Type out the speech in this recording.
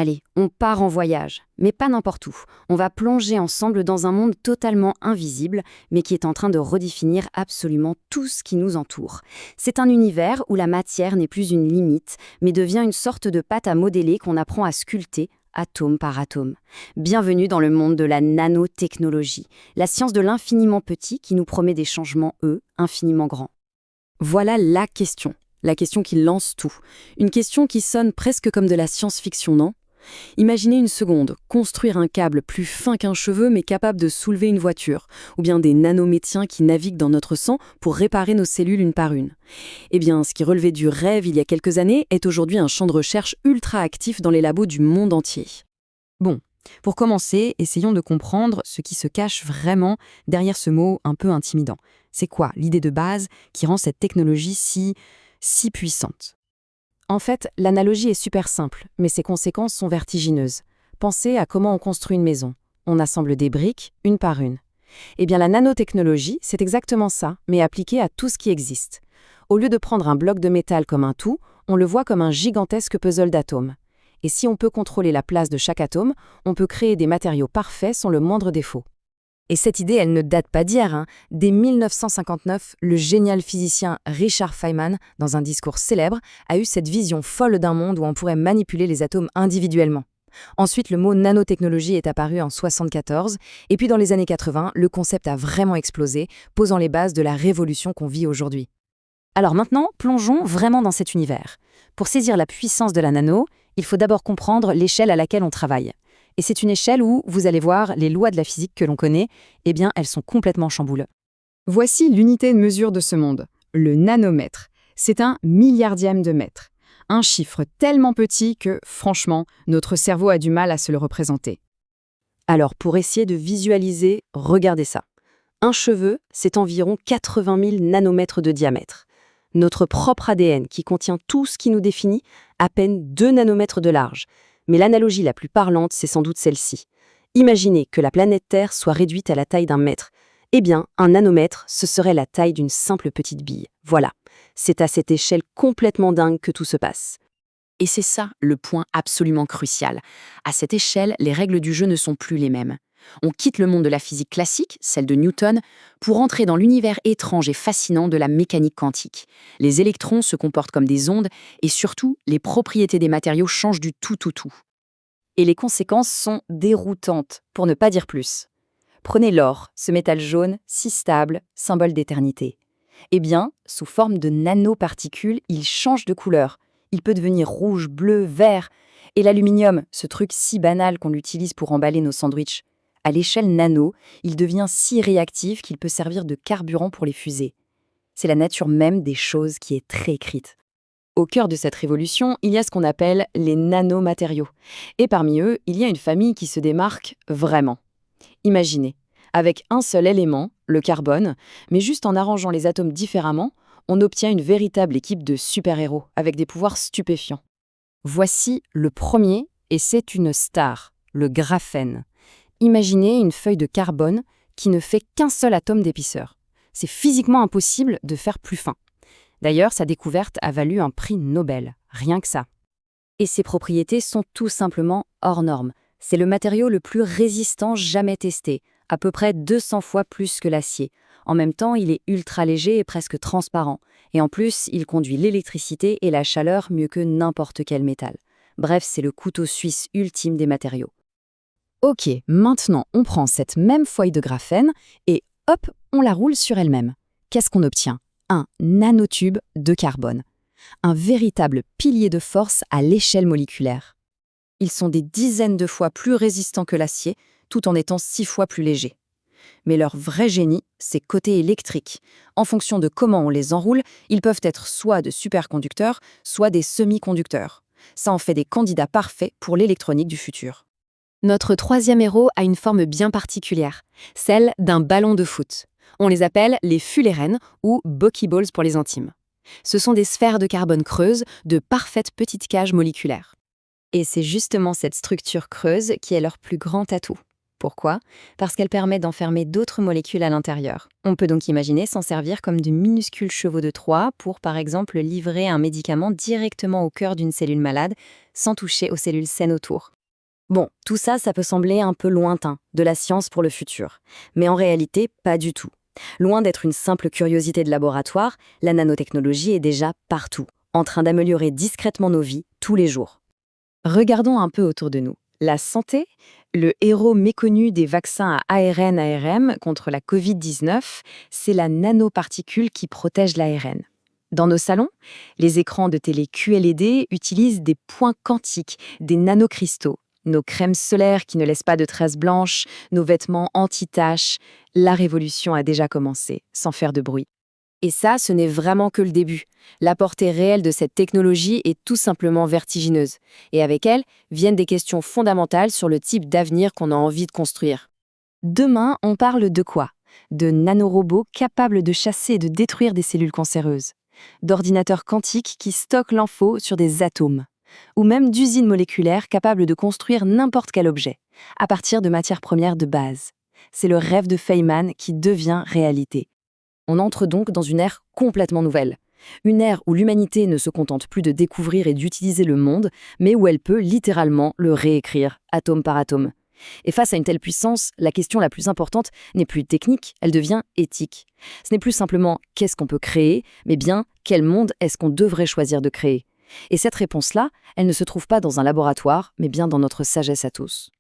Allez, on part en voyage, mais pas n'importe où. On va plonger ensemble dans un monde totalement invisible, mais qui est en train de redéfinir absolument tout ce qui nous entoure. C'est un univers où la matière n'est plus une limite, mais devient une sorte de pâte à modeler qu'on apprend à sculpter, atome par atome. Bienvenue dans le monde de la nanotechnologie, la science de l'infiniment petit qui nous promet des changements, infiniment grands. Voilà la question qui lance tout. Une question qui sonne presque comme de la science-fiction, non ? Imaginez une seconde, construire un câble plus fin qu'un cheveu mais capable de soulever une voiture, ou bien des nanomédecins qui naviguent dans notre sang pour réparer nos cellules une par une. Eh bien, ce qui relevait du rêve il y a quelques années est aujourd'hui un champ de recherche ultra actif dans les labos du monde entier. Bon, pour commencer, essayons de comprendre ce qui se cache vraiment derrière ce mot un peu intimidant. C'est quoi l'idée de base qui rend cette technologie si puissante ? En fait, l'analogie est super simple, mais ses conséquences sont vertigineuses. Pensez à comment on construit une maison. On assemble des briques, une par une. Eh bien, la nanotechnologie, c'est exactement ça, mais appliquée à tout ce qui existe. Au lieu de prendre un bloc de métal comme un tout, on le voit comme un gigantesque puzzle d'atomes. Et si on peut contrôler la place de chaque atome, on peut créer des matériaux parfaits sans le moindre défaut. Et cette idée, elle ne date pas d'hier. Dès 1959, le génial physicien Richard Feynman, dans un discours célèbre, a eu cette vision folle d'un monde où on pourrait manipuler les atomes individuellement. Ensuite, le mot nanotechnologie est apparu en 1974, et puis dans les années 80, le concept a vraiment explosé, posant les bases de la révolution qu'on vit aujourd'hui. Alors maintenant, plongeons vraiment dans cet univers. Pour saisir la puissance de la nano, il faut d'abord comprendre l'échelle à laquelle on travaille. Et c'est une échelle où, vous allez voir, les lois de la physique que l'on connaît, eh bien, elles sont complètement chamboulées. Voici l'unité de mesure de ce monde, le nanomètre. C'est un milliardième de mètre. Un chiffre tellement petit que, franchement, notre cerveau a du mal à se le représenter. Alors, pour essayer de visualiser, regardez ça. Un cheveu, c'est environ 80 000 nanomètres de diamètre. Notre propre ADN, qui contient tout ce qui nous définit, à peine 2 nanomètres de large. Mais l'analogie la plus parlante, c'est sans doute celle-ci. Imaginez que la planète Terre soit réduite à la taille d'un mètre. Eh bien, un nanomètre, ce serait la taille d'une simple petite bille. Voilà, c'est à cette échelle complètement dingue que tout se passe. Et c'est ça le point absolument crucial. À cette échelle, les règles du jeu ne sont plus les mêmes. On quitte le monde de la physique classique, celle de Newton, pour entrer dans l'univers étrange et fascinant de la mécanique quantique. Les électrons se comportent comme des ondes et surtout, les propriétés des matériaux changent du tout au tout. Et les conséquences sont déroutantes, pour ne pas dire plus. Prenez l'or, ce métal jaune, si stable, symbole d'éternité. Eh bien, sous forme de nanoparticules, il change de couleur. Il peut devenir rouge, bleu, vert. Et l'aluminium, ce truc si banal qu'on l'utilise pour emballer nos sandwichs. À l'échelle nano, il devient si réactif qu'il peut servir de carburant pour les fusées. C'est la nature même des choses qui est très écrite. Au cœur de cette révolution, il y a ce qu'on appelle les nanomatériaux. Et parmi eux, il y a une famille qui se démarque vraiment. Imaginez, avec un seul élément, le carbone, mais juste en arrangeant les atomes différemment, on obtient une véritable équipe de super-héros avec des pouvoirs stupéfiants. Voici le premier, et c'est une star, le graphène. Imaginez une feuille de carbone qui ne fait qu'un seul atome d'épaisseur. C'est physiquement impossible de faire plus fin. D'ailleurs, sa découverte a valu un prix Nobel, rien que ça. Et ses propriétés sont tout simplement hors normes. C'est le matériau le plus résistant jamais testé, à peu près 200 fois plus que l'acier. En même temps, il est ultra léger et presque transparent. Et en plus, il conduit l'électricité et la chaleur mieux que n'importe quel métal. Bref, c'est le couteau suisse ultime des matériaux. Ok, maintenant on prend cette même feuille de graphène et hop, on la roule sur elle-même. Qu'est-ce qu'on obtient ? Un nanotube de carbone. Un véritable pilier de force à l'échelle moléculaire. Ils sont des dizaines de fois plus résistants que l'acier, tout en étant 6 fois plus légers. Mais leur vrai génie, c'est côté électrique. En fonction de comment on les enroule, ils peuvent être soit de superconducteurs, soit des semi-conducteurs. Ça en fait des candidats parfaits pour l'électronique du futur. Notre troisième héros a une forme bien particulière, celle d'un ballon de foot. On les appelle les fullérenes ou buckyballs pour les intimes. Ce sont des sphères de carbone creuses, de parfaites petites cages moléculaires. Et c'est justement cette structure creuse qui est leur plus grand atout. Pourquoi? Parce qu'elle permet d'enfermer d'autres molécules à l'intérieur. On peut donc imaginer s'en servir comme de minuscules chevaux de Troie pour, par exemple, livrer un médicament directement au cœur d'une cellule malade, sans toucher aux cellules saines autour. Bon, tout ça, ça peut sembler un peu lointain, de la science pour le futur. Mais en réalité, pas du tout. Loin d'être une simple curiosité de laboratoire, la nanotechnologie est déjà partout, en train d'améliorer discrètement nos vies tous les jours. Regardons un peu autour de nous. La santé, le héros méconnu des vaccins à ARN-ARM contre la Covid-19, c'est la nanoparticule qui protège l'ARN. Dans nos salons, les écrans de télé QLED utilisent des points quantiques, des nanocristaux. Nos crèmes solaires qui ne laissent pas de traces blanches, nos vêtements anti-taches, la révolution a déjà commencé, sans faire de bruit. Et ça, ce n'est vraiment que le début. La portée réelle de cette technologie est tout simplement vertigineuse. Et avec elle, viennent des questions fondamentales sur le type d'avenir qu'on a envie de construire. Demain, on parle de quoi? De nanorobots capables de chasser et de détruire des cellules cancéreuses. D'ordinateurs quantiques qui stockent l'info sur des atomes. Ou même d'usines moléculaires capables de construire n'importe quel objet, à partir de matières premières de base. C'est le rêve de Feynman qui devient réalité. On entre donc dans une ère complètement nouvelle. Une ère où l'humanité ne se contente plus de découvrir et d'utiliser le monde, mais où elle peut littéralement le réécrire, atome par atome. Et face à une telle puissance, la question la plus importante n'est plus technique, elle devient éthique. Ce n'est plus simplement qu'est-ce qu'on peut créer, mais bien quel monde est-ce qu'on devrait choisir de créer. Et cette réponse-là, elle ne se trouve pas dans un laboratoire, mais bien dans notre sagesse à tous.